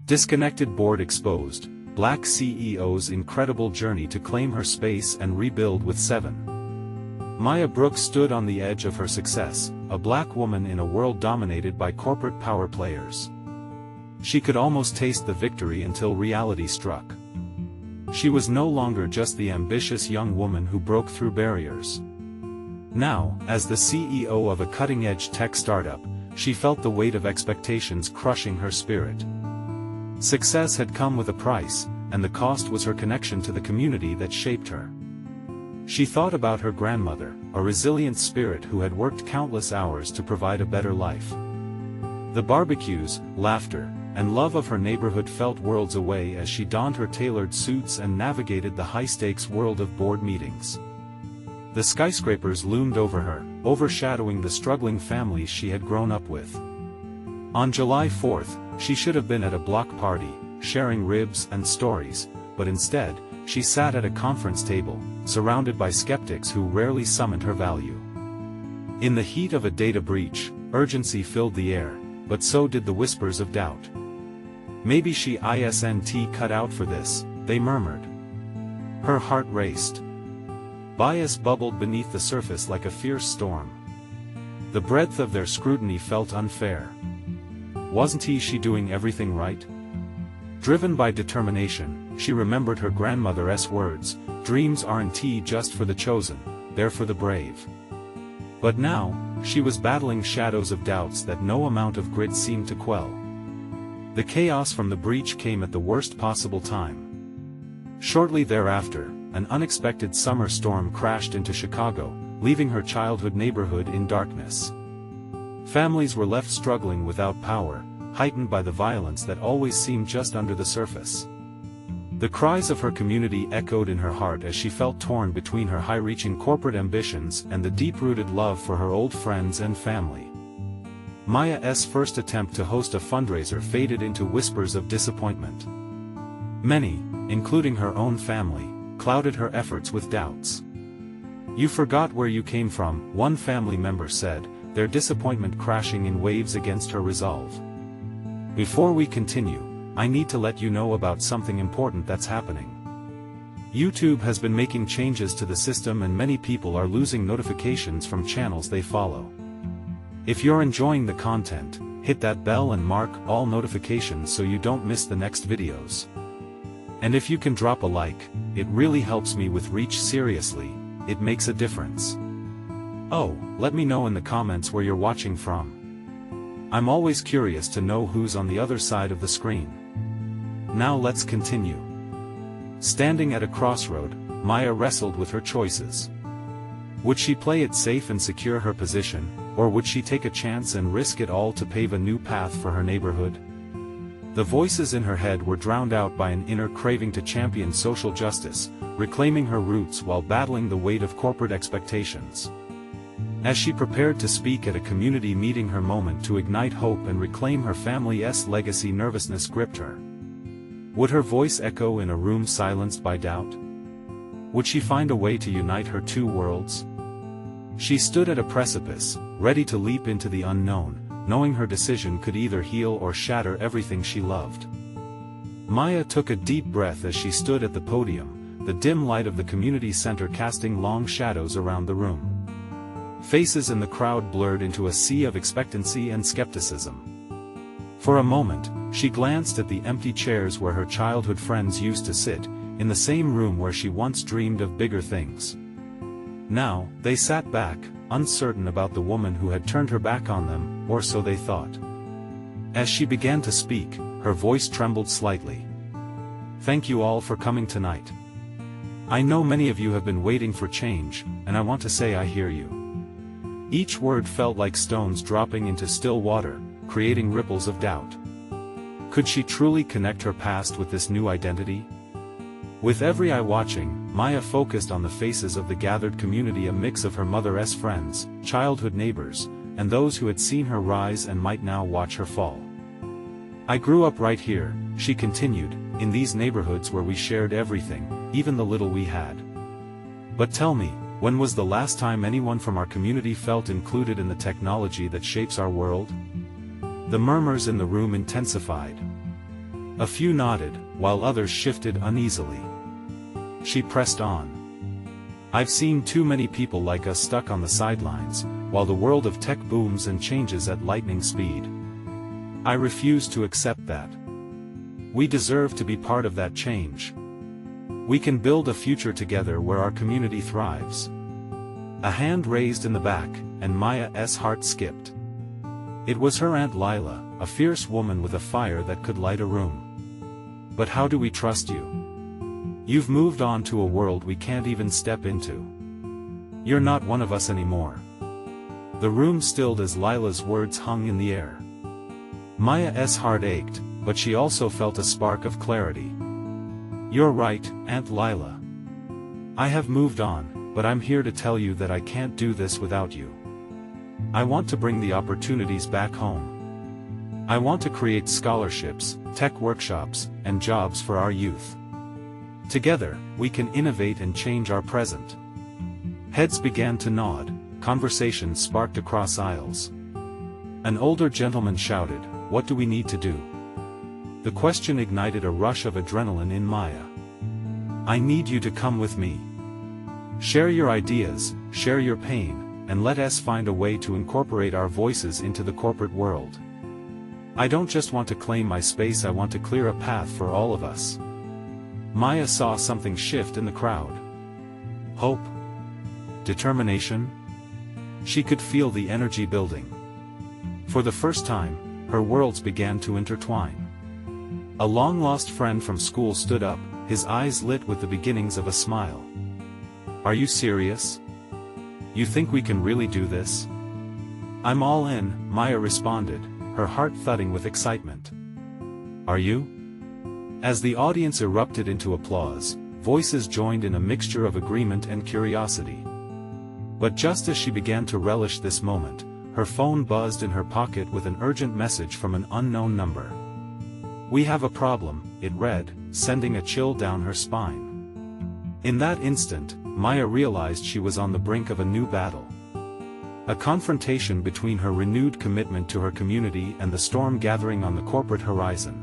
Disconnected board exposed, Black CEO's incredible journey to claim her space and rebuild with 7. Maya Brooks stood on the edge of her success, a black woman in a world dominated by corporate power players. She could almost taste the victory until reality struck. She was no longer just the ambitious young woman who broke through barriers. Now, as the CEO of a cutting-edge tech startup, she felt the weight of expectations crushing her spirit. Success had come with a price, and the cost was her connection to the community that shaped her. She thought about her grandmother, a resilient spirit who had worked countless hours to provide a better life. The barbecues, laughter, and love of her neighborhood felt worlds away as she donned her tailored suits and navigated the high-stakes world of board meetings. The skyscrapers loomed over her, overshadowing the struggling families she had grown up with. On July 4th, she should have been at a block party, sharing ribs and stories, but instead, she sat at a conference table, surrounded by skeptics who rarely summoned her value. In the heat of a data breach, urgency filled the air, but so did the whispers of doubt. Maybe she isn't cut out for this, they murmured. Her heart raced. Bias bubbled beneath the surface like a fierce storm. The breadth of their scrutiny felt unfair. Wasn't she doing everything right? Driven by determination, she remembered her grandmother's words, "Dreams aren't just for the chosen, they're for the brave." But now, she was battling shadows of doubts that no amount of grit seemed to quell. The chaos from the breach came at the worst possible time. Shortly thereafter, an unexpected summer storm crashed into Chicago, leaving her childhood neighborhood in darkness. Families were left struggling without power, heightened by the violence that always seemed just under the surface. The cries of her community echoed in her heart as she felt torn between her high-reaching corporate ambitions and the deep-rooted love for her old friends and family. Maya's first attempt to host a fundraiser faded into whispers of disappointment. Many, including her own family, clouded her efforts with doubts. "You forgot where you came from," one family member said, their disappointment crashing in waves against her resolve. "Before we continue, I need to let you know about something important that's happening. YouTube has been making changes to the system and many people are losing notifications from channels they follow. If you're enjoying the content, hit that bell and mark all notifications so you don't miss the next videos. And if you can drop a like, it really helps me with reach. Seriously, it makes a difference. Oh, let me know in the comments where you're watching from. I'm always curious to know who's on the other side of the screen. Now let's continue. Standing at a crossroad, Maya wrestled with her choices. Would she play it safe and secure her position, or would she take a chance and risk it all to pave a new path for her neighborhood? The voices in her head were drowned out by an inner craving to champion social justice, reclaiming her roots while battling the weight of corporate expectations. As she prepared to speak at a community meeting, her moment to ignite hope and reclaim her family's legacy, nervousness gripped her. Would her voice echo in a room silenced by doubt? Would she find a way to unite her two worlds? She stood at a precipice, ready to leap into the unknown, knowing her decision could either heal or shatter everything she loved. Maya took a deep breath as she stood at the podium, the dim light of the community center casting long shadows around the room. Faces in the crowd blurred into a sea of expectancy and skepticism. For a moment, she glanced at the empty chairs where her childhood friends used to sit, in the same room where she once dreamed of bigger things. Now, they sat back, uncertain about the woman who had turned her back on them, or so they thought. As she began to speak, her voice trembled slightly. "Thank you all for coming tonight. I know many of you have been waiting for change, and I want to say I hear you." Each word felt like stones dropping into still water, creating ripples of doubt. Could she truly connect her past with this new identity? With every eye watching, Maya focused on the faces of the gathered community, a mix of her mother's friends, childhood neighbors, and those who had seen her rise and might now watch her fall. "I grew up right here," she continued, "in these neighborhoods where we shared everything, even the little we had. But tell me, when was the last time anyone from our community felt included in the technology that shapes our world?" The murmurs in the room intensified. A few nodded, while others shifted uneasily. She pressed on. I've seen too many people like us stuck on the sidelines, while the world of tech booms and changes at lightning speed. I refuse to accept that. We deserve to be part of that change. We can build a future together where our community thrives. A hand raised in the back, and Maya's heart skipped. It was her Aunt Lila, a fierce woman with a fire that could light a room. But how do we trust you? You've moved on to a world we can't even step into. You're not one of us anymore. The room stilled as Lila's words hung in the air. Maya's heart ached, but she also felt a spark of clarity. You're right, Aunt Lila. I have moved on, but I'm here to tell you that I can't do this without you. I want to bring the opportunities back home. I want to create scholarships, tech workshops, and jobs for our youth. Together, we can innovate and change our present. Heads began to nod, conversations sparked across aisles. An older gentleman shouted, "What do we need to do?" The question ignited a rush of adrenaline in Maya. I need you to come with me. Share your ideas, share your pain, and let us find a way to incorporate our voices into the corporate world. I don't just want to claim my space, I want to clear a path for all of us. Maya saw something shift in the crowd. Hope. Determination. She could feel the energy building. For the first time, her worlds began to intertwine. A long-lost friend from school stood up, his eyes lit with the beginnings of a smile. Are you serious? You think we can really do this? I'm all in, Maya responded, her heart thudding with excitement. Are you? As the audience erupted into applause, voices joined in a mixture of agreement and curiosity. But just as she began to relish this moment, her phone buzzed in her pocket with an urgent message from an unknown number. We have a problem, it read, sending a chill down her spine. In that instant, Maya realized she was on the brink of a new battle. A confrontation between her renewed commitment to her community and the storm gathering on the corporate horizon.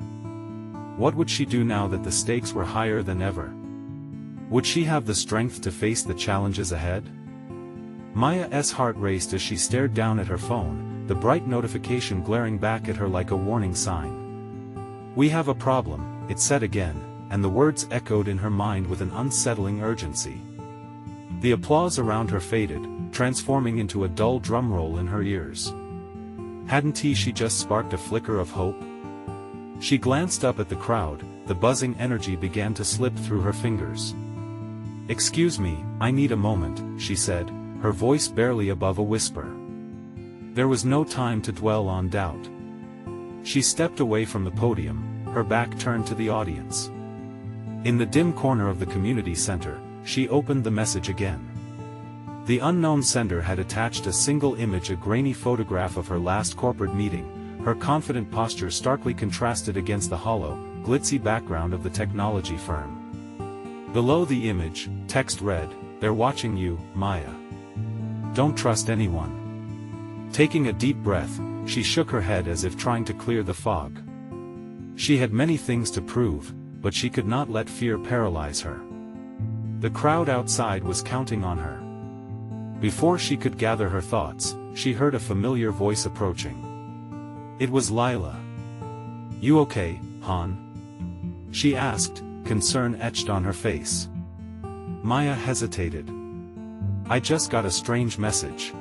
What would she do now that the stakes were higher than ever? Would she have the strength to face the challenges ahead? Maya's heart raced as she stared down at her phone, the bright notification glaring back at her like a warning sign. We have a problem, it said again, and the words echoed in her mind with an unsettling urgency. The applause around her faded, transforming into a dull drum roll in her ears. Hadn't she just sparked a flicker of hope? She glanced up at the crowd, the buzzing energy began to slip through her fingers. Excuse me, I need a moment, she said, her voice barely above a whisper. There was no time to dwell on doubt. She stepped away from the podium, her back turned to the audience. In the dim corner of the community center, she opened the message again. The unknown sender had attached a single image, a grainy photograph of her last corporate meeting, her confident posture starkly contrasted against the hollow, glitzy background of the technology firm. Below the image, text read, "They're watching you, Maya. Don't trust anyone." Taking a deep breath, she shook her head as if trying to clear the fog. She had many things to prove, but she could not let fear paralyze her. The crowd outside was counting on her. Before she could gather her thoughts, she heard a familiar voice approaching. It was Lila. You okay, hon? She asked, concern etched on her face. Maya hesitated. I just got a strange message.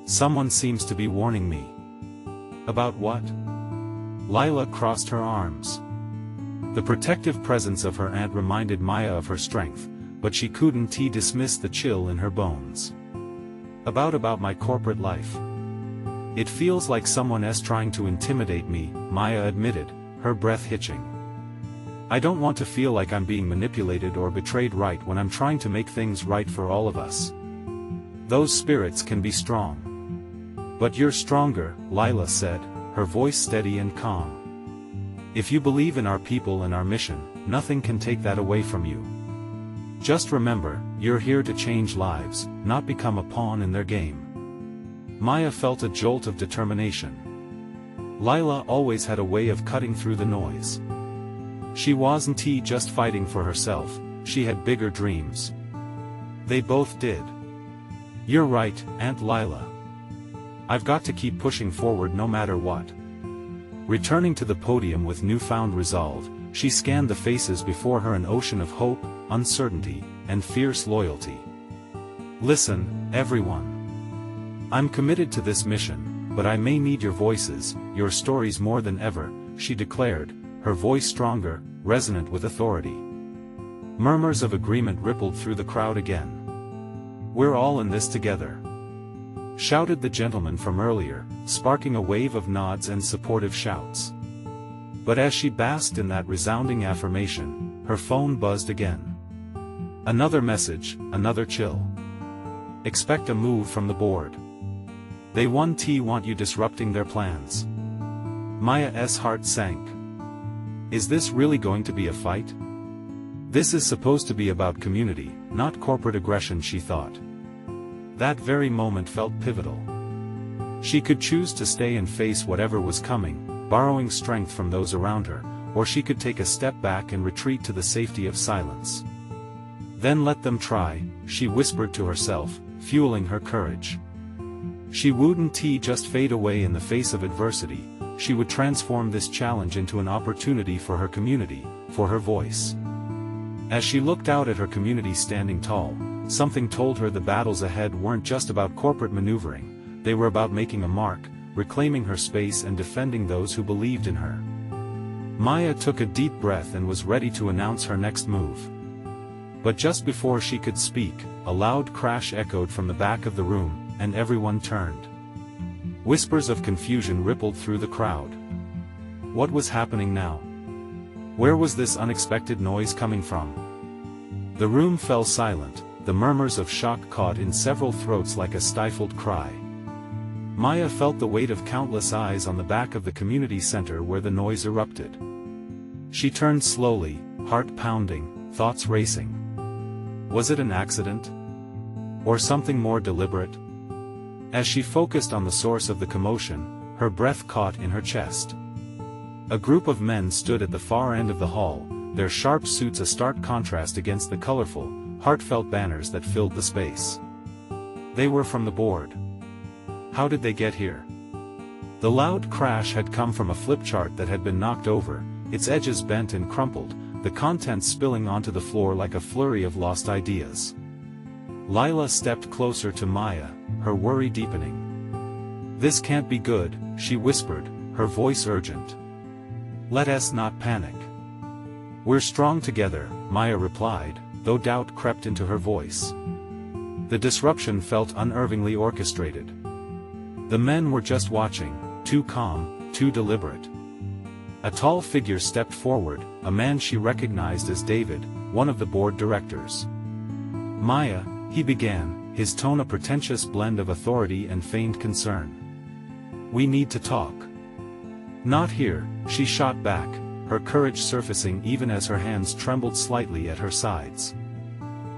Someone seems to be warning me. About what? Lila crossed her arms. The protective presence of her aunt reminded Maya of her strength, but she couldn't dismiss the chill in her bones. About my corporate life. It feels like someone is trying to intimidate me, Maya admitted, her breath hitching. I don't want to feel like I'm being manipulated or betrayed right when I'm trying to make things right for all of us. Those spirits can be strong. But you're stronger, Lila said, her voice steady and calm. If you believe in our people and our mission, nothing can take that away from you. Just remember, you're here to change lives, not become a pawn in their game. Maya felt a jolt of determination. Lila always had a way of cutting through the noise. She wasn't just fighting for herself, she had bigger dreams. They both did. You're right, Aunt Lila. I've got to keep pushing forward no matter what. Returning to the podium with newfound resolve, she scanned the faces before her, an ocean of hope, uncertainty, and fierce loyalty. Listen, everyone. I'm committed to this mission, but I may need your voices, your stories more than ever, she declared, her voice stronger, resonant with authority. Murmurs of agreement rippled through the crowd again. We're all in this together, shouted the gentleman from earlier, sparking a wave of nods and supportive shouts. But as she basked in that resounding affirmation, her phone buzzed again. Another message, another chill. Expect a move from the board. They want you disrupting their plans. Maya's heart sank. Is this really going to be a fight? This is supposed to be about community, not corporate aggression, she thought. That very moment felt pivotal. She could choose to stay and face whatever was coming, borrowing strength from those around her, or she could take a step back and retreat to the safety of silence. Then let them try, she whispered to herself, fueling her courage. She wouldn't just fade away in the face of adversity, she would transform this challenge into an opportunity for her community, for her voice. As she looked out at her community standing tall, something told her the battles ahead weren't just about corporate maneuvering, they were about making a mark, reclaiming her space and defending those who believed in her. Maya took a deep breath and was ready to announce her next move. But just before she could speak, a loud crash echoed from the back of the room, and everyone turned. Whispers of confusion rippled through the crowd. What was happening now? Where was this unexpected noise coming from? The room fell silent, the murmurs of shock caught in several throats like a stifled cry. Maya felt the weight of countless eyes on the back of the community center where the noise erupted. She turned slowly, heart pounding, thoughts racing. Was it an accident? Or something more deliberate? As she focused on the source of the commotion, her breath caught in her chest. A group of men stood at the far end of the hall, their sharp suits a stark contrast against the colorful, heartfelt banners that filled the space. They were from the board. How did they get here? The loud crash had come from a flip chart that had been knocked over, its edges bent and crumpled, the contents spilling onto the floor like a flurry of lost ideas. Lila stepped closer to Maya, her worry deepening. This can't be good, she whispered, her voice urgent. Let us not panic. We're strong together, Maya replied, though doubt crept into her voice. The disruption felt unnervingly orchestrated. The men were just watching, too calm, too deliberate. A tall figure stepped forward, a man she recognized as David, one of the board directors. Maya, he began, his tone a pretentious blend of authority and feigned concern. We need to talk. Not here, she shot back, her courage surfacing even as her hands trembled slightly at her sides.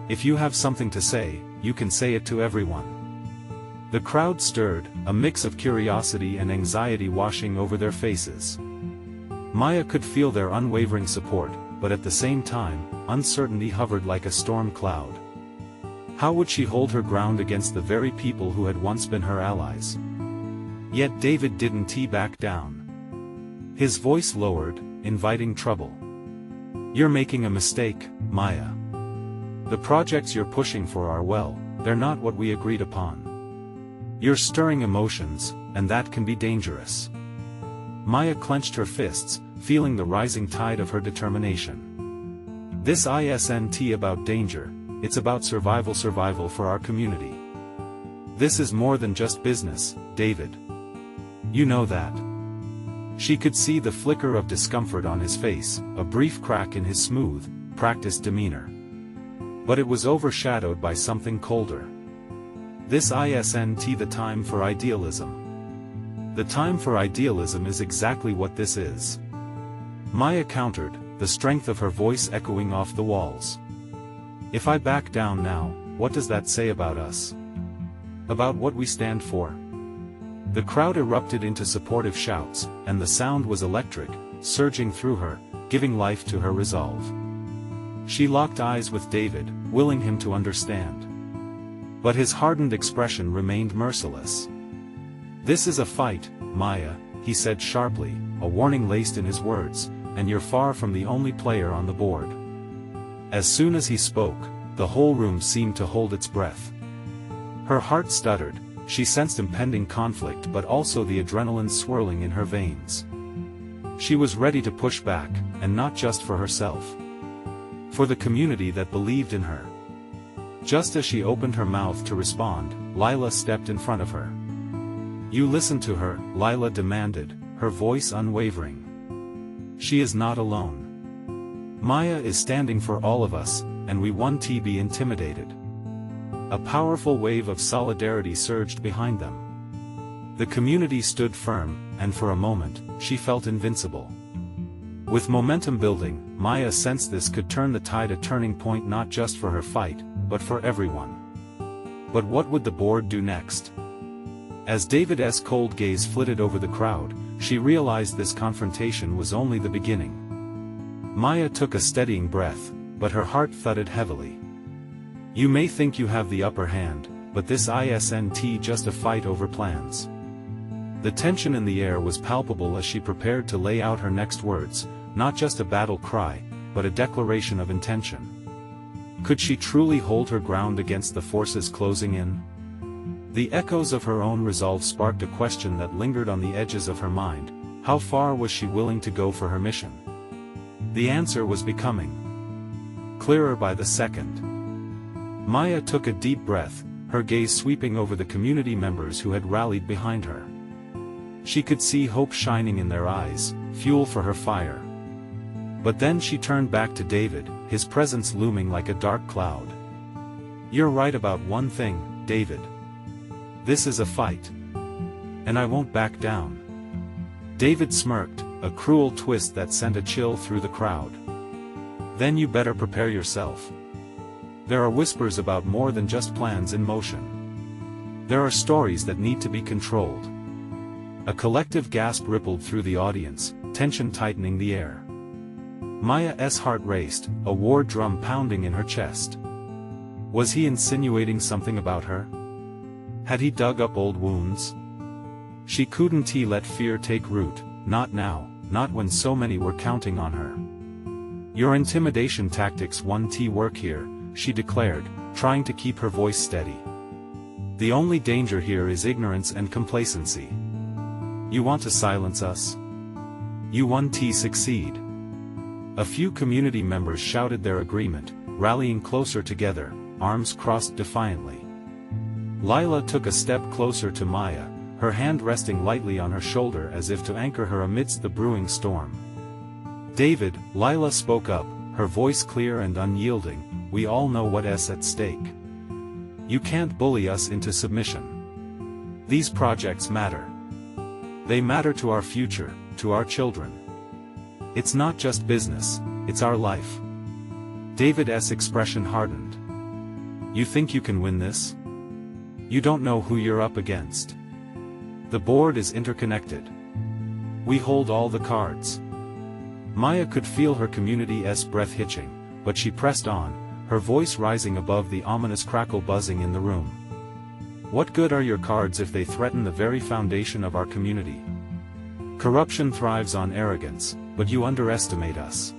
If you have something to say, you can say it to everyone. The crowd stirred, a mix of curiosity and anxiety washing over their faces. Maya could feel their unwavering support, but at the same time, uncertainty hovered like a storm cloud. How would she hold her ground against the very people who had once been her allies? Yet David didn't back down. His voice lowered, inviting trouble. You're making a mistake, Maya. The projects you're pushing for are they're not what we agreed upon. You're stirring emotions, and that can be dangerous. Maya clenched her fists, feeling the rising tide of her determination. This isn't about danger, it's about survival for our community. This is more than just business, David. You know that. She could see the flicker of discomfort on his face, a brief crack in his smooth, practiced demeanor. But it was overshadowed by something colder. This isn't the time for idealism. The time for idealism is exactly what this is. Maya countered, the strength of her voice echoing off the walls. If I back down now, what does that say about us? About what we stand for? The crowd erupted into supportive shouts, and the sound was electric, surging through her, giving life to her resolve. She locked eyes with David, willing him to understand. But his hardened expression remained merciless. "This is a fight, Maya," he said sharply, a warning laced in his words, "and you're far from the only player on the board." As soon as he spoke, the whole room seemed to hold its breath. Her heart stuttered, she sensed impending conflict but also the adrenaline swirling in her veins. She was ready to push back, and not just for herself. For the community that believed in her. Just as she opened her mouth to respond, Lila stepped in front of her. "You listen to her," Lila demanded, her voice unwavering. "She is not alone. Maya is standing for all of us, and we won't be intimidated." A powerful wave of solidarity surged behind them. The community stood firm, and for a moment, she felt invincible. With momentum building, Maya sensed this could turn the tide, a turning point not just for her fight, but for everyone. But what would the board do next? As David's cold gaze flitted over the crowd, she realized this confrontation was only the beginning. Maya took a steadying breath, but her heart thudded heavily. "You may think you have the upper hand, but this isn't just a fight over plans." The tension in the air was palpable as she prepared to lay out her next words, not just a battle cry, but a declaration of intention. Could she truly hold her ground against the forces closing in? The echoes of her own resolve sparked a question that lingered on the edges of her mind: how far was she willing to go for her mission? The answer was becoming clearer by the second. Maya took a deep breath, her gaze sweeping over the community members who had rallied behind her. She could see hope shining in their eyes, fuel for her fire. But then she turned back to David, his presence looming like a dark cloud. "You're right about one thing, David. This is a fight. And I won't back down." David smirked, a cruel twist that sent a chill through the crowd. "Then you better prepare yourself. There are whispers about more than just plans in motion. There are stories that need to be controlled." A collective gasp rippled through the audience, tension tightening the air. Maya's heart raced, a war drum pounding in her chest. Was he insinuating something about her? Had he dug up old wounds? She couldn't let fear take root, not now, not when so many were counting on her. "Your intimidation tactics won't work here," she declared, trying to keep her voice steady. "The only danger here is ignorance and complacency. You want to silence us? You won't succeed." A few community members shouted their agreement, rallying closer together, arms crossed defiantly. Lila took a step closer to Maya, her hand resting lightly on her shoulder as if to anchor her amidst the brewing storm. "David," Lila spoke up, her voice clear and unyielding, "we all know what's at stake. You can't bully us into submission. These projects matter. They matter to our future, to our children. It's not just business, it's our life." David's expression hardened. "You think you can win this? You don't know who you're up against. The board is interconnected. We hold all the cards." Maya could feel her community's breath hitching, but she pressed on, her voice rising above the ominous crackle buzzing in the room. "What good are your cards if they threaten the very foundation of our community? Corruption thrives on arrogance, but you underestimate us.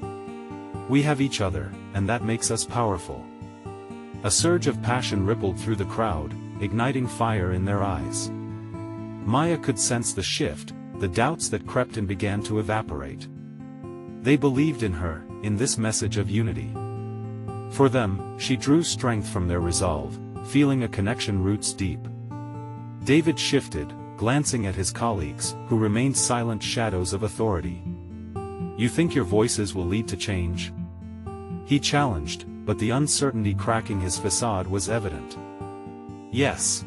We have each other, and that makes us powerful." A surge of passion rippled through the crowd, igniting fire in their eyes. Maya could sense the shift, the doubts that crept in began to evaporate. They believed in her, in this message of unity. For them, she drew strength from their resolve, feeling a connection roots deep. David shifted, glancing at his colleagues, who remained silent shadows of authority. "You think your voices will lead to change?" He challenged, but the uncertainty cracking his facade was evident. "Yes,"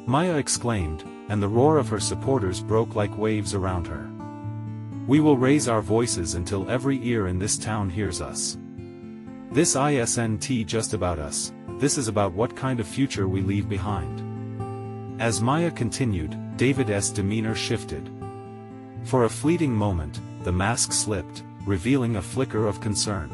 Maya exclaimed, and the roar of her supporters broke like waves around her. "We will raise our voices until every ear in this town hears us. This isn't just about us, this is about what kind of future we leave behind." As Maya continued, David's demeanor shifted. For a fleeting moment, the mask slipped, revealing a flicker of concern.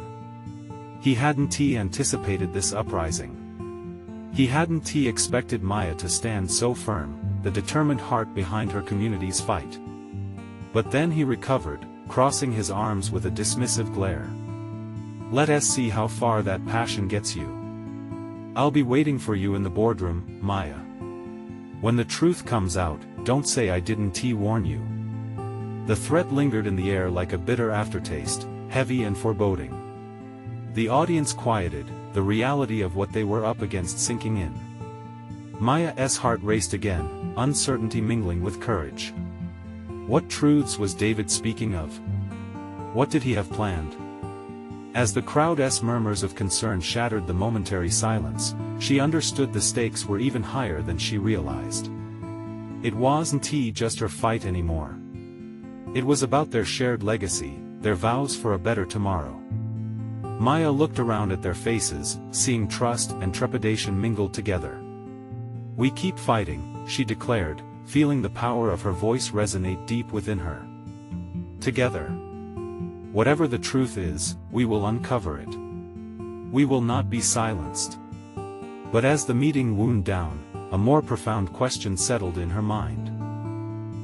He hadn't anticipated this uprising. He hadn't expected Maya to stand so firm, the determined heart behind her community's fight. But then he recovered, crossing his arms with a dismissive glare. "Let us see how far that passion gets you. I'll be waiting for you in the boardroom, Maya. When the truth comes out, don't say I didn't warn you." The threat lingered in the air like a bitter aftertaste, heavy and foreboding. The audience quieted, the reality of what they were up against sinking in. Maya's heart raced again, uncertainty mingling with courage. What truths was David speaking of? What did he have planned? As the crowd's murmurs of concern shattered the momentary silence, she understood the stakes were even higher than she realized. It wasn't just her fight anymore. It was about their shared legacy, their vows for a better tomorrow. Maya looked around at their faces, seeing trust and trepidation mingled together. "We keep fighting," she declared, feeling the power of her voice resonate deep within her. "Together. Whatever the truth is, we will uncover it. We will not be silenced." But as the meeting wound down, a more profound question settled in her mind.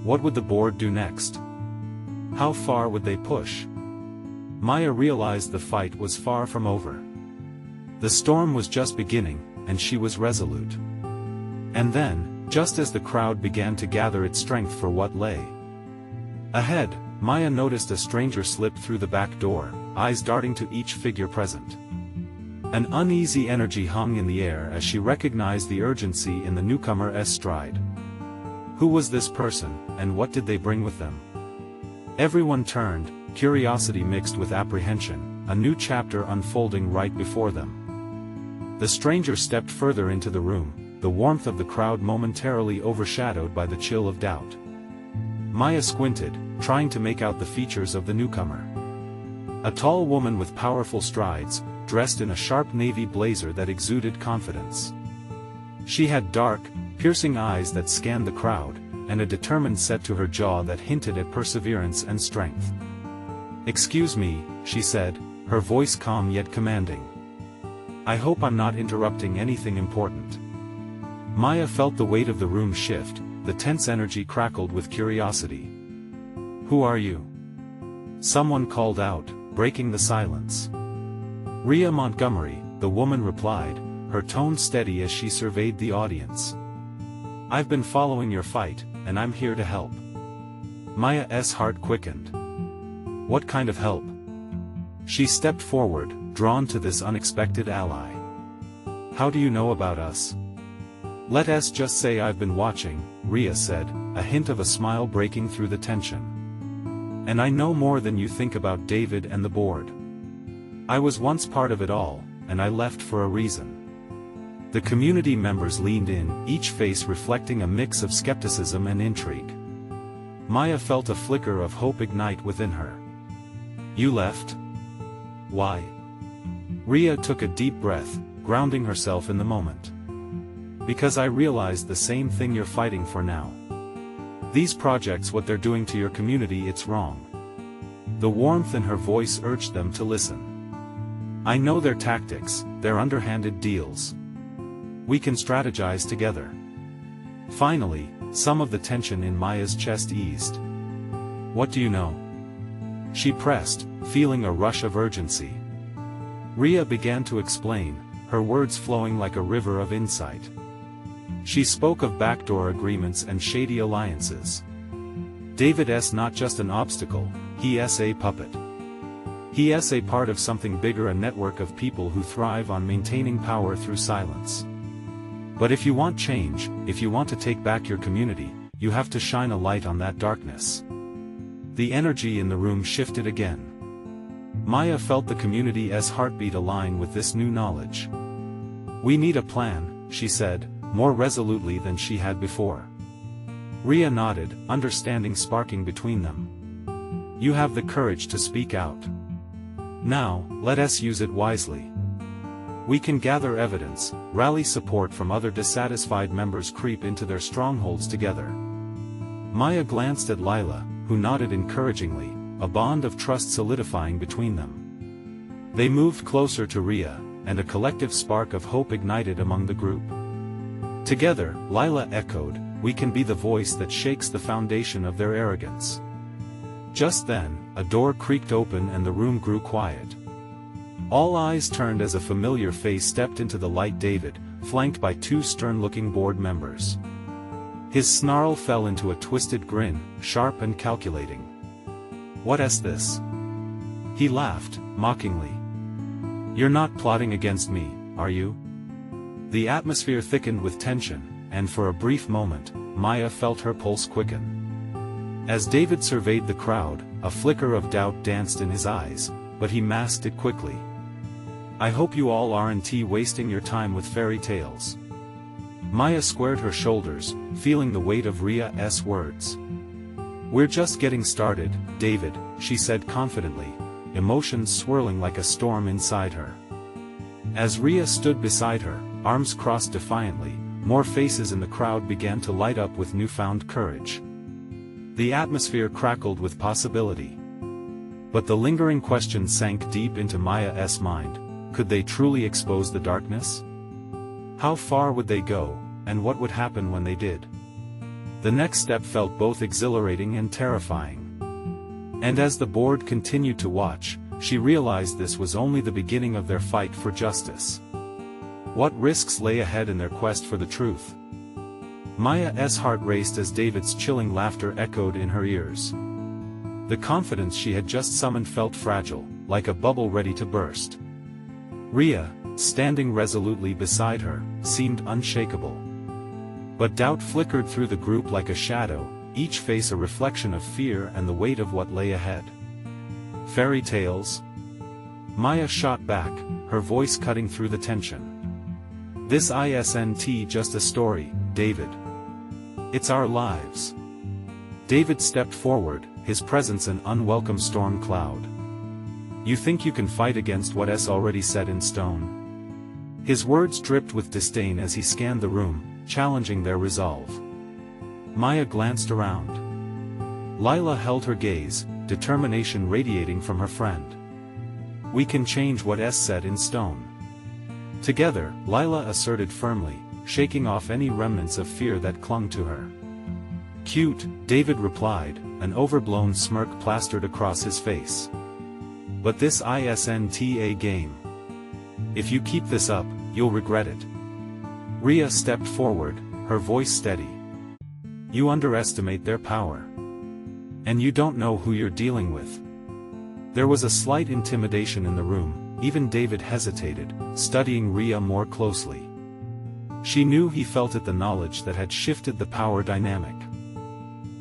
What would the board do next? How far would they push? Maya realized the fight was far from over. The storm was just beginning, and she was resolute. And then, just as the crowd began to gather its strength for what lay ahead, Maya noticed a stranger slip through the back door, eyes darting to each figure present. An uneasy energy hung in the air as she recognized the urgency in the newcomer's stride. Who was this person, and what did they bring with them? Everyone turned, curiosity mixed with apprehension, a new chapter unfolding right before them. The stranger stepped further into the room, the warmth of the crowd momentarily overshadowed by the chill of doubt. Maya squinted, trying to make out the features of the newcomer. A tall woman with powerful strides, dressed in a sharp navy blazer that exuded confidence. She had dark, piercing eyes that scanned the crowd, and a determined set to her jaw that hinted at perseverance and strength. "Excuse me," she said, her voice calm yet commanding. "I hope I'm not interrupting anything important." Maya felt the weight of the room shift, the tense energy crackled with curiosity. "Who are you?" Someone called out, breaking the silence. "Rhea Montgomery," the woman replied, her tone steady as she surveyed the audience. "I've been following your fight, and I'm here to help." Maya's heart quickened. What kind of help? She stepped forward, drawn to this unexpected ally. "How do you know about us?" "Let us just say I've been watching," Rhea said, a hint of a smile breaking through the tension. "And I know more than you think about David and the board. I was once part of it all, and I left for a reason." The community members leaned in, each face reflecting a mix of skepticism and intrigue. Maya felt a flicker of hope ignite within her. "You left? Why?" Rhea took a deep breath, grounding herself in the moment. "Because I realized the same thing you're fighting for now. These projects, what they're doing to your community, it's wrong." The warmth in her voice urged them to listen. "I know their tactics, their underhanded deals. We can strategize together." Finally, some of the tension in Maya's chest eased. "What do you know?" She pressed, feeling a rush of urgency. Rhea began to explain, her words flowing like a river of insight. She spoke of backdoor agreements and shady alliances. David's not just an obstacle, he's a puppet. He's a part of something bigger, a network of people who thrive on maintaining power through silence. But if you want change, if you want to take back your community, you have to shine a light on that darkness. The energy in the room shifted again. Maya felt the community's heartbeat align with this new knowledge. "We need a plan," she said, more resolutely than she had before. Rhea nodded, understanding sparking between them. "You have the courage to speak out. Now, let us use it wisely. We can gather evidence, rally support from other dissatisfied members, creep into their strongholds together." Maya glanced at Lila, who nodded encouragingly, a bond of trust solidifying between them. They moved closer to Rhea, and a collective spark of hope ignited among the group. Together, Lila echoed, "We can be the voice that shakes the foundation of their arrogance." Just then, a door creaked open and the room grew quiet. All eyes turned as a familiar face stepped into the light. David, flanked by two stern-looking board members. His snarl fell into a twisted grin, sharp and calculating. "What's this?" He laughed, mockingly. "You're not plotting against me, are you?" The atmosphere thickened with tension, and for a brief moment, Maya felt her pulse quicken. As David surveyed the crowd, a flicker of doubt danced in his eyes, but he masked it quickly. "I hope you all aren't wasting your time with fairy tales." Maya squared her shoulders, feeling the weight of Rhea's words. "We're just getting started, David," she said confidently, emotions swirling like a storm inside her. As Rhea stood beside her, arms crossed defiantly, more faces in the crowd began to light up with newfound courage. The atmosphere crackled with possibility. But the lingering question sank deep into Maya's mind: could they truly expose the darkness? How far would they go, and what would happen when they did? The next step felt both exhilarating and terrifying. And as the board continued to watch, she realized this was only the beginning of their fight for justice. What risks lay ahead in their quest for the truth? Maya's heart raced as David's chilling laughter echoed in her ears. The confidence she had just summoned felt fragile, like a bubble ready to burst. Rhea, standing resolutely beside her, seemed unshakable. But doubt flickered through the group like a shadow, each face a reflection of fear and the weight of what lay ahead. "Fairy tales?" Maya shot back, her voice cutting through the tension. "This isn't just a story, David. It's our lives." David stepped forward, his presence an unwelcome storm cloud. "You think you can fight against what's already set in stone?" His words dripped with disdain as he scanned the room, challenging their resolve. Maya glanced around. Lila held her gaze, determination radiating from her friend. "We can change what's set in stone." Together, Lila asserted firmly, shaking off any remnants of fear that clung to her. "Cute," David replied, an overblown smirk plastered across his face. "But this isn't a game. If you keep this up, you'll regret it." Rhea stepped forward, her voice steady. "You underestimate their power. And you don't know who you're dealing with." There was a slight intimidation in the room, even David hesitated, studying Rhea more closely. She knew he felt it, the knowledge that had shifted the power dynamic.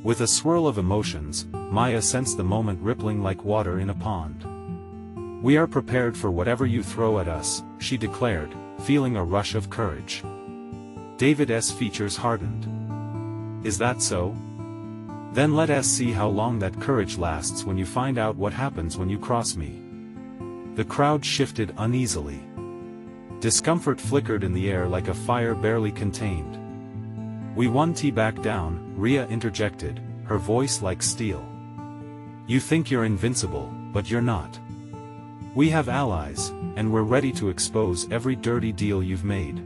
With a swirl of emotions, Maya sensed the moment rippling like water in a pond. "We are prepared for whatever you throw at us," she declared, feeling a rush of courage. David's features hardened. "Is that so? Then let us see how long that courage lasts when you find out what happens when you cross me." The crowd shifted uneasily. Discomfort flickered in the air like a fire barely contained. "We won't back down," Rhea interjected, her voice like steel. "You think you're invincible, but you're not. We have allies, and we're ready to expose every dirty deal you've made."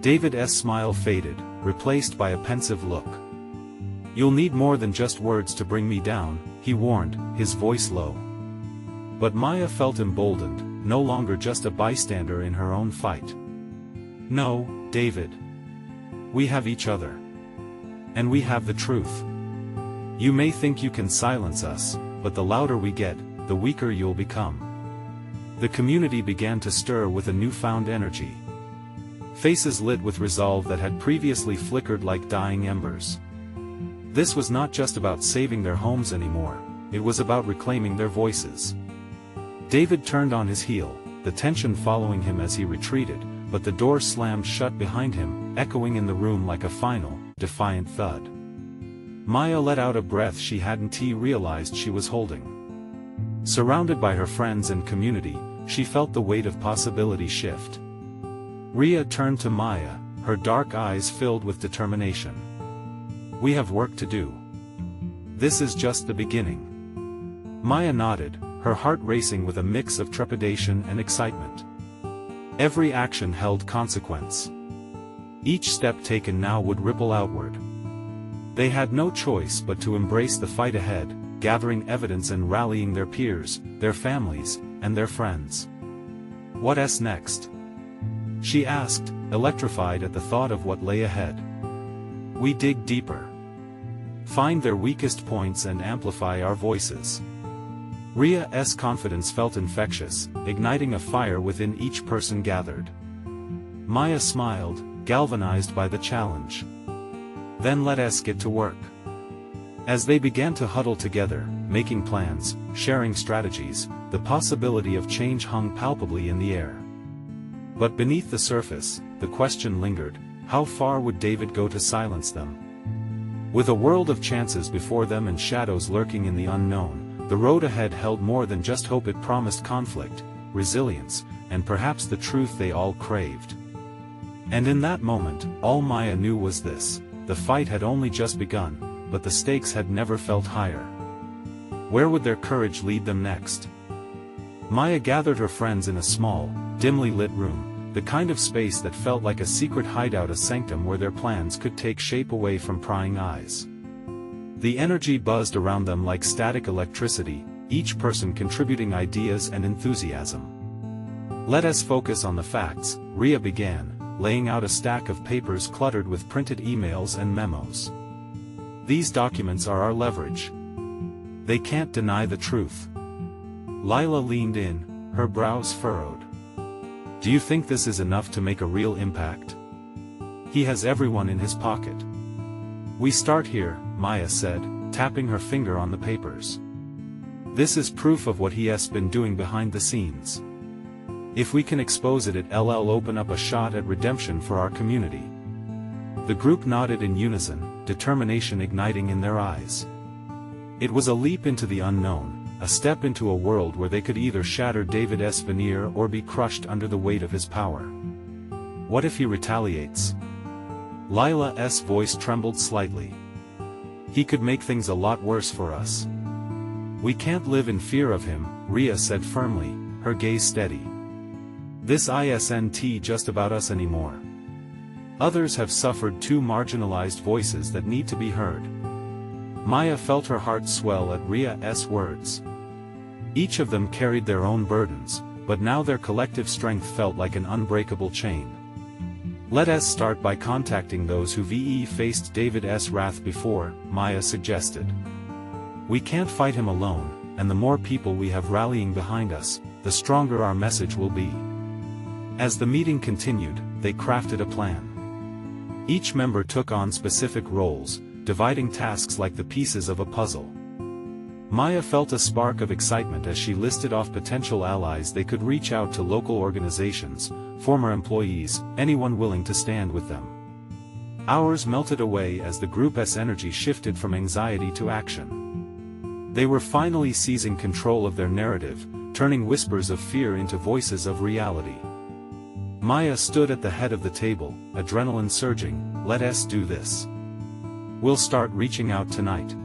David's smile faded, replaced by a pensive look. "You'll need more than just words to bring me down," he warned, his voice low. But Maya felt emboldened, no longer just a bystander in her own fight. "No, David. We have each other. And we have the truth. You may think you can silence us, but the louder we get, the weaker you'll become." The community began to stir with a newfound energy. Faces lit with resolve that had previously flickered like dying embers. This was not just about saving their homes anymore, it was about reclaiming their voices. David turned on his heel, the tension following him as he retreated, but the door slammed shut behind him, echoing in the room like a final, defiant thud. Maya let out a breath she hadn't realized she was holding. Surrounded by her friends and community, she felt the weight of possibility shift. Rhea turned to Maya, her dark eyes filled with determination. "We have work to do. This is just the beginning." Maya nodded, her heart racing with a mix of trepidation and excitement. Every action held consequence. Each step taken now would ripple outward. They had no choice but to embrace the fight ahead, gathering evidence and rallying their peers, their families, and their friends. "What's next?" she asked, electrified at the thought of what lay ahead. "We dig deeper. Find their weakest points and amplify our voices." Ria's confidence felt infectious, igniting a fire within each person gathered. Maya smiled, galvanized by the challenge. "Then let us get to work." As they began to huddle together, making plans, sharing strategies, the possibility of change hung palpably in the air. But beneath the surface, the question lingered: how far would David go to silence them? With a world of chances before them and shadows lurking in the unknown, the road ahead held more than just hope. It promised conflict, resilience, and perhaps the truth they all craved. And in that moment, all Maya knew was this: the fight had only just begun, but the stakes had never felt higher. Where would their courage lead them next? Maya gathered her friends in a small, dimly lit room, the kind of space that felt like a secret hideout, a sanctum where their plans could take shape away from prying eyes. The energy buzzed around them like static electricity, each person contributing ideas and enthusiasm. "Let us focus on the facts," Ria began, laying out a stack of papers cluttered with printed emails and memos. "These documents are our leverage. They can't deny the truth." Lila leaned in, her brows furrowed. "Do you think this is enough to make a real impact? He has everyone in his pocket." "We start here," Maya said, tapping her finger on the papers. "This is proof of what he has been doing behind the scenes. If we can expose it, it'll open up a shot at redemption for our community." The group nodded in unison, determination igniting in their eyes. It was a leap into the unknown, a step into a world where they could either shatter David's veneer or be crushed under the weight of his power. "What if he retaliates?" Lila's voice trembled slightly. "He could make things a lot worse for us." "We can't live in fear of him," Ria said firmly, her gaze steady. "This isn't just about us anymore. Others have suffered too, marginalized voices that need to be heard." Maya felt her heart swell at Ria's words. Each of them carried their own burdens, but now their collective strength felt like an unbreakable chain. "Let us start by contacting those who faced David's wrath before," Maya suggested. "We can't fight him alone, and the more people we have rallying behind us, the stronger our message will be." As the meeting continued, they crafted a plan. Each member took on specific roles, dividing tasks like the pieces of a puzzle. Maya felt a spark of excitement as she listed off potential allies. They could reach out to local organizations, former employees, anyone willing to stand with them. Hours melted away as the group's energy shifted from anxiety to action. They were finally seizing control of their narrative, turning whispers of fear into voices of reality. Maya stood at the head of the table, adrenaline surging. "Let us do this. We'll start reaching out tonight.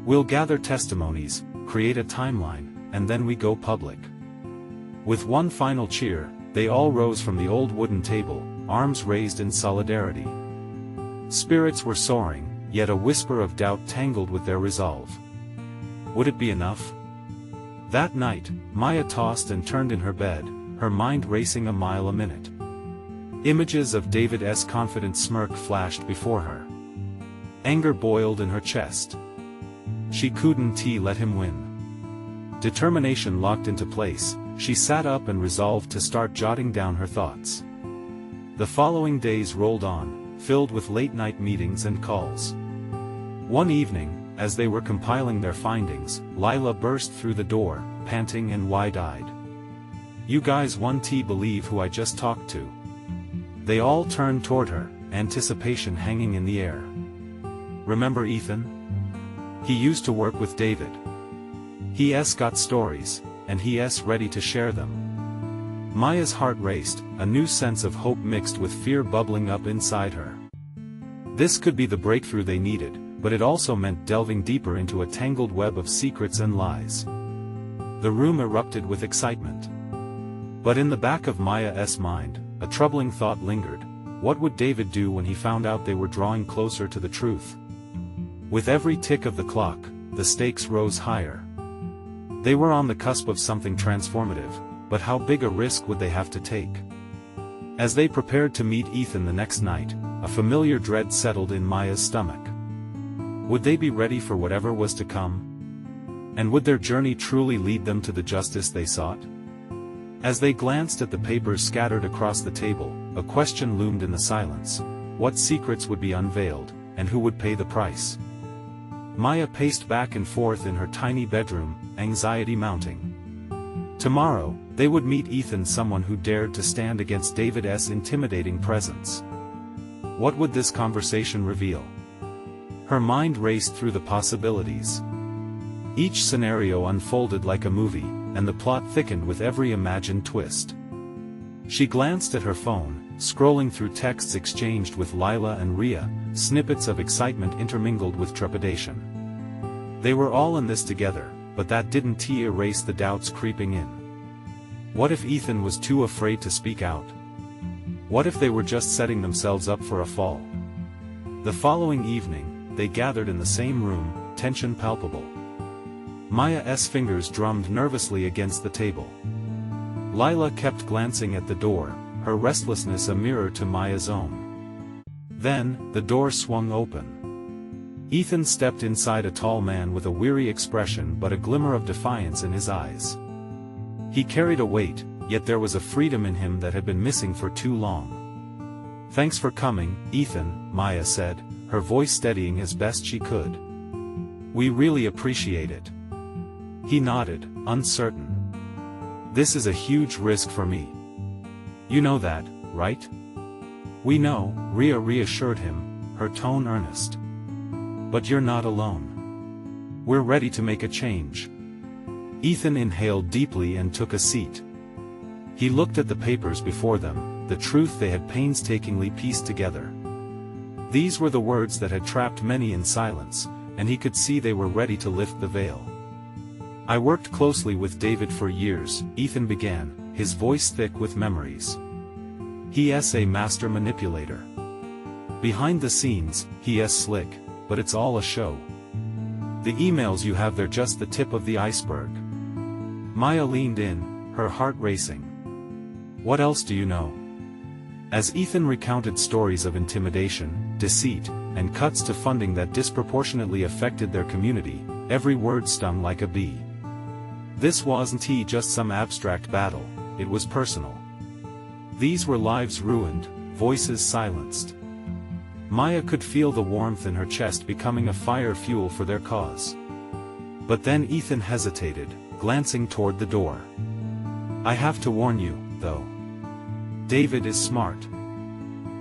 We'll gather testimonies, create a timeline, and then we go public." With one final cheer, they all rose from the old wooden table, arms raised in solidarity. Spirits were soaring, yet a whisper of doubt tangled with their resolve. Would it be enough? That night, Maya tossed and turned in her bed, her mind racing a mile a minute. Images of David's confident smirk flashed before her. Anger boiled in her chest. She couldn't let him win. Determination locked into place, she sat up and resolved to start jotting down her thoughts. The following days rolled on, filled with late-night meetings and calls. One evening, as they were compiling their findings, Lila burst through the door, panting and wide-eyed. "You guys won't believe who I just talked to." They all turned toward her, anticipation hanging in the air. "Remember Ethan? He used to work with David. He's got stories, and he's ready to share them." Maya's heart raced, a new sense of hope mixed with fear bubbling up inside her. This could be the breakthrough they needed, but it also meant delving deeper into a tangled web of secrets and lies. The room erupted with excitement. But in the back of Maya's mind, a troubling thought lingered. What would David do when he found out they were drawing closer to the truth? With every tick of the clock, the stakes rose higher. They were on the cusp of something transformative, but how big a risk would they have to take? As they prepared to meet Ethan the next night, a familiar dread settled in Maya's stomach. Would they be ready for whatever was to come? And would their journey truly lead them to the justice they sought? As they glanced at the papers scattered across the table, a question loomed in the silence. What secrets would be unveiled, and who would pay the price? Maya paced back and forth in her tiny bedroom, anxiety mounting. Tomorrow, they would meet Ethan, someone who dared to stand against David's intimidating presence. What would this conversation reveal? Her mind raced through the possibilities. Each scenario unfolded like a movie, and the plot thickened with every imagined twist. She glanced at her phone, scrolling through texts exchanged with Lila and Rhea, snippets of excitement intermingled with trepidation. They were all in this together, but that didn't erase the doubts creeping in. What if Ethan was too afraid to speak out? What if they were just setting themselves up for a fall? The following evening, they gathered in the same room, tension palpable. Maya's fingers drummed nervously against the table. Lila kept glancing at the door, her restlessness a mirror to Maya's own. Then, the door swung open. Ethan stepped inside, a tall man with a weary expression but a glimmer of defiance in his eyes. He carried a weight, yet there was a freedom in him that had been missing for too long. "Thanks for coming, Ethan," Maya said, her voice steadying as best she could. "We really appreciate it." He nodded, uncertain. "This is a huge risk for me. You know that, right?" "We know," Rhea reassured him, her tone earnest. "But you're not alone. We're ready to make a change." Ethan inhaled deeply and took a seat. He looked at the papers before them, the truth they had painstakingly pieced together. These were the words that had trapped many in silence, and he could see they were ready to lift the veil. "I worked closely with David for years," Ethan began, his voice thick with memories. "He's a master manipulator. Behind the scenes, he's slick, but it's all a show. The emails you have, they're just the tip of the iceberg." Maya leaned in, her heart racing. "What else do you know?" As Ethan recounted stories of intimidation, deceit, and cuts to funding that disproportionately affected their community, every word stung like a bee. This wasn't just some abstract battle, it was personal. These were lives ruined, voices silenced. Maya could feel the warmth in her chest becoming a fire fuel for their cause. But then Ethan hesitated, glancing toward the door. "I have to warn you, though. David is smart.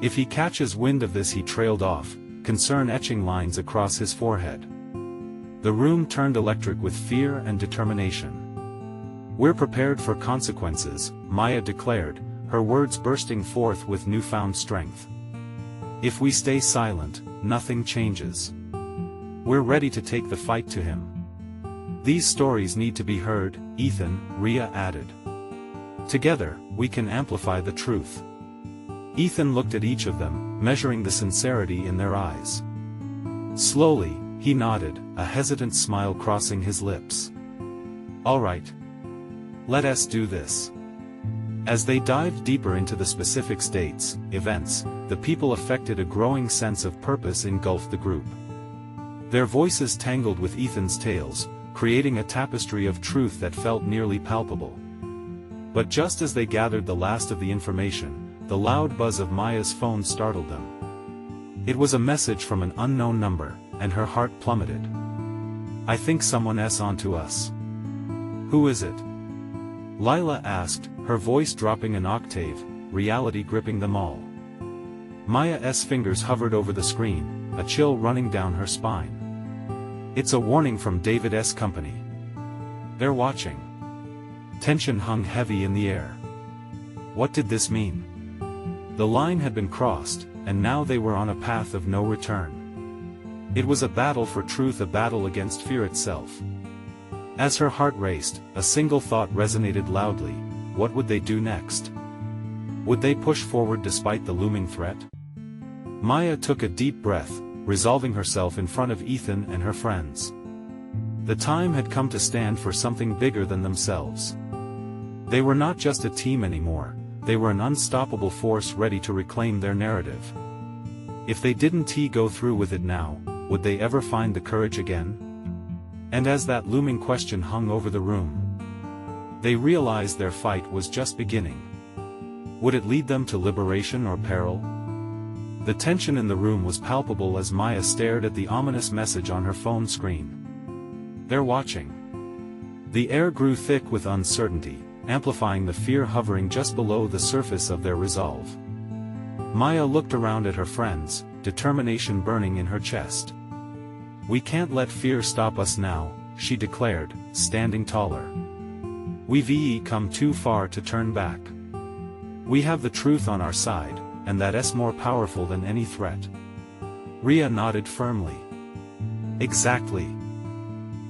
If he catches wind of this," he trailed off, concern etching lines across his forehead. The room turned electric with fear and determination. "We're prepared for consequences," Maya declared, her words bursting forth with newfound strength. "If we stay silent, nothing changes. We're ready to take the fight to him." "These stories need to be heard," Ethan, Rhea added. "Together, we can amplify the truth." Ethan looked at each of them, measuring the sincerity in their eyes. Slowly, he nodded, a hesitant smile crossing his lips. "All right. Let us do this." As they dived deeper into the specific states, events, the people affected, a growing sense of purpose engulfed the group. Their voices tangled with Ethan's tales, creating a tapestry of truth that felt nearly palpable. But just as they gathered the last of the information, the loud buzz of Maya's phone startled them. It was a message from an unknown number, and her heart plummeted. "I think someone's onto us." "Who is it?" Lila asked, her voice dropping an octave, reality gripping them all. Maya's fingers hovered over the screen, a chill running down her spine. "It's a warning from David's company. They're watching." Tension hung heavy in the air. What did this mean? The line had been crossed, and now they were on a path of no return. It was a battle for truth, a battle against fear itself. As her heart raced, a single thought resonated loudly: what would they do next? Would they push forward despite the looming threat? Maya took a deep breath, resolving herself in front of Ethan and her friends. The time had come to stand for something bigger than themselves. They were not just a team anymore, they were an unstoppable force ready to reclaim their narrative. If they didn't go through with it now, would they ever find the courage again? And as that looming question hung over the room, they realized their fight was just beginning. Would it lead them to liberation or peril? The tension in the room was palpable as Maya stared at the ominous message on her phone screen. "They're watching." The air grew thick with uncertainty, amplifying the fear hovering just below the surface of their resolve. Maya looked around at her friends, determination burning in her chest. "We can't let fear stop us now," she declared, standing taller. "We've come too far to turn back. We have the truth on our side, and that's more powerful than any threat." Rhea nodded firmly. "Exactly.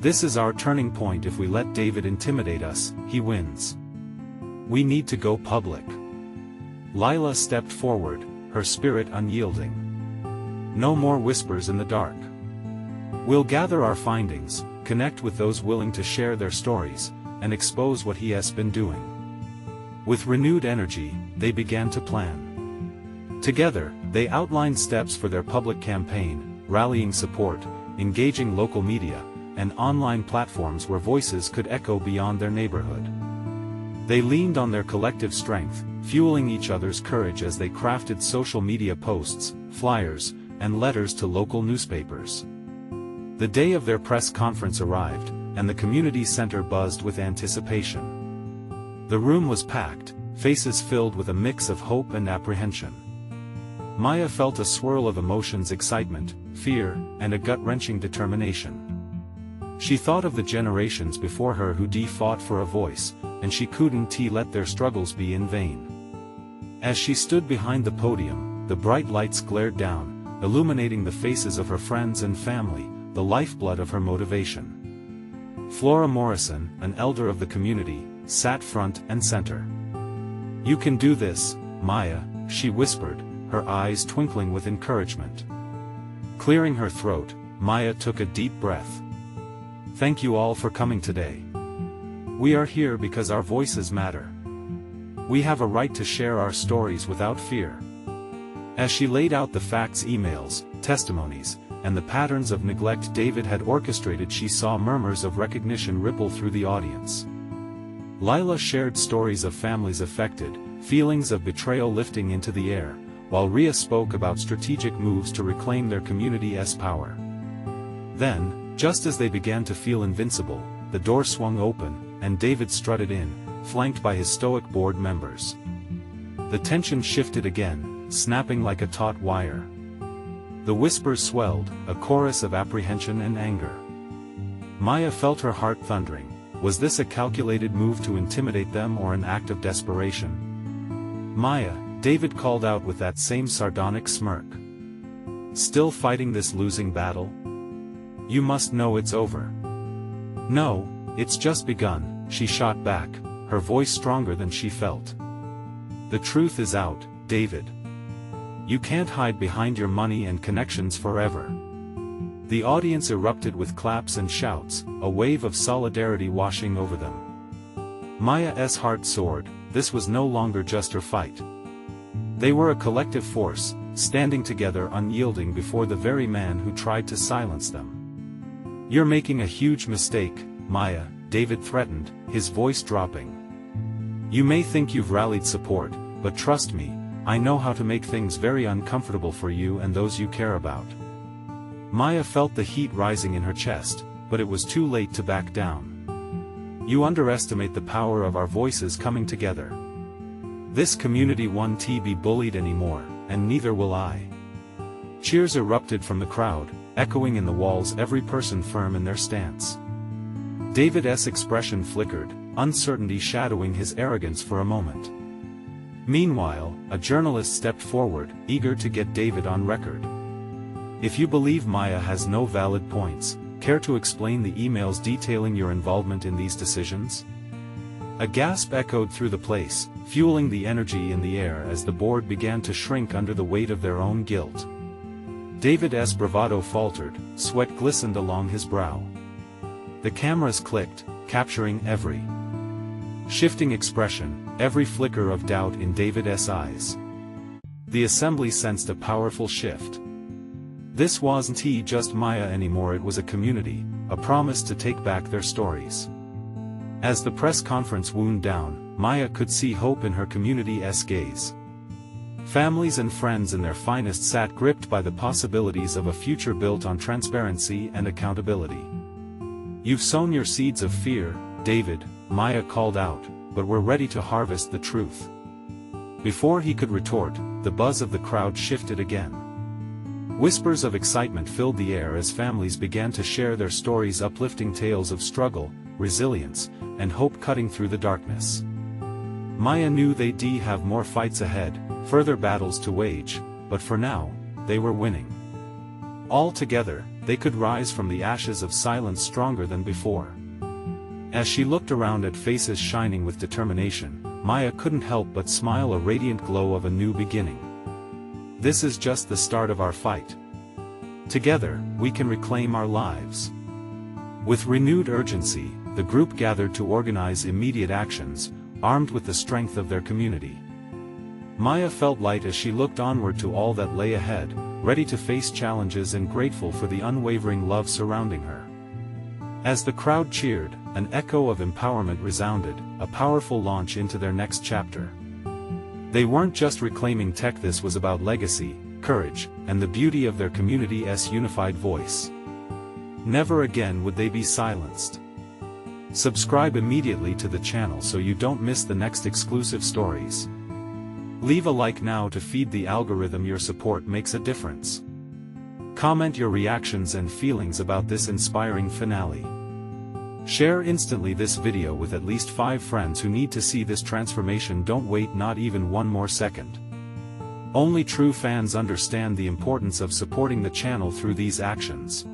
This is our turning point. If we let David intimidate us, he wins. We need to go public." Lila stepped forward, her spirit unyielding. "No more whispers in the dark. We'll gather our findings, connect with those willing to share their stories, and expose what he has been doing." With renewed energy, they began to plan. Together, they outlined steps for their public campaign, rallying support, engaging local media, and online platforms where voices could echo beyond their neighborhood. They leaned on their collective strength, fueling each other's courage as they crafted social media posts, flyers, and letters to local newspapers. The day of their press conference arrived, and the community center buzzed with anticipation. The room was packed, faces filled with a mix of hope and apprehension. Maya felt a swirl of emotions: excitement, fear, and a gut-wrenching determination. She thought of the generations before her who fought for a voice, and she couldn't let their struggles be in vain. As she stood behind the podium, the bright lights glared down, illuminating the faces of her friends and family, the lifeblood of her motivation. Flora Morrison, an elder of the community, sat front and center. "You can do this, Maya," she whispered, her eyes twinkling with encouragement. Clearing her throat, Maya took a deep breath. "Thank you all for coming today. We are here because our voices matter. We have a right to share our stories without fear." As she laid out the facts, emails, testimonies, and the patterns of neglect David had orchestrated, she saw murmurs of recognition ripple through the audience. Lila shared stories of families affected, feelings of betrayal lifting into the air, while Rhea spoke about strategic moves to reclaim their community's power. Then, just as they began to feel invincible, the door swung open, and David strutted in, flanked by his stoic board members. The tension shifted again, snapping like a taut wire. The whispers swelled, a chorus of apprehension and anger. Maya felt her heart thundering. Was this a calculated move to intimidate them or an act of desperation? "Maya," David called out with that same sardonic smirk. "Still fighting this losing battle? You must know it's over." "No, it's just begun," she shot back, her voice stronger than she felt. "The truth is out, David. You can't hide behind your money and connections forever." The audience erupted with claps and shouts, a wave of solidarity washing over them. Maya's heart soared. This was no longer just her fight. They were a collective force, standing together unyielding before the very man who tried to silence them. "You're making a huge mistake, Maya," David threatened, his voice dropping. "You may think you've rallied support, but trust me, I know how to make things very uncomfortable for you and those you care about." Maya felt the heat rising in her chest, but it was too late to back down. "You underestimate the power of our voices coming together. This community won't be bullied anymore, and neither will I." Cheers erupted from the crowd, echoing in the walls, every person firm in their stance. David's expression flickered, uncertainty shadowing his arrogance for a moment. Meanwhile, a journalist stepped forward, eager to get David on record. If you believe Maya has no valid points, care to explain the emails detailing your involvement in these decisions? A gasp echoed through the place, fueling the energy in the air as the board began to shrink under the weight of their own guilt. David's bravado faltered, sweat glistened along his brow. The cameras clicked, capturing every shifting expression, every flicker of doubt in David's eyes. The assembly sensed a powerful shift. This wasn't just Maya anymore, it was a community, a promise to take back their stories. As the press conference wound down, Maya could see hope in her community's gaze. Families and friends in their finest sat gripped by the possibilities of a future built on transparency and accountability. "You've sown your seeds of fear, David," Maya called out, "but we're ready to harvest the truth." Before he could retort, the buzz of the crowd shifted again. Whispers of excitement filled the air as families began to share their stories, uplifting tales of struggle, resilience, and hope cutting through the darkness. Maya knew they'd have more fights ahead, further battles to wage, but for now, they were winning. All together, they could rise from the ashes of silence stronger than before. As she looked around at faces shining with determination, Maya couldn't help but smile, a radiant glow of a new beginning. This is just the start of our fight. Together, we can reclaim our lives. With renewed urgency, the group gathered to organize immediate actions, armed with the strength of their community. Maya felt light as she looked onward to all that lay ahead, ready to face challenges and grateful for the unwavering love surrounding her. As the crowd cheered, an echo of empowerment resounded, a powerful launch into their next chapter. They weren't just reclaiming tech, this was about legacy, courage, and the beauty of their community's unified voice. Never again would they be silenced. Subscribe immediately to the channel so you don't miss the next exclusive stories. Leave a like now to feed the algorithm. Your support makes a difference. Comment your reactions and feelings about this inspiring finale. Share instantly this video with at least 5 friends who need to see this transformation. Don't wait not even one more second. Only true fans understand the importance of supporting the channel through these actions.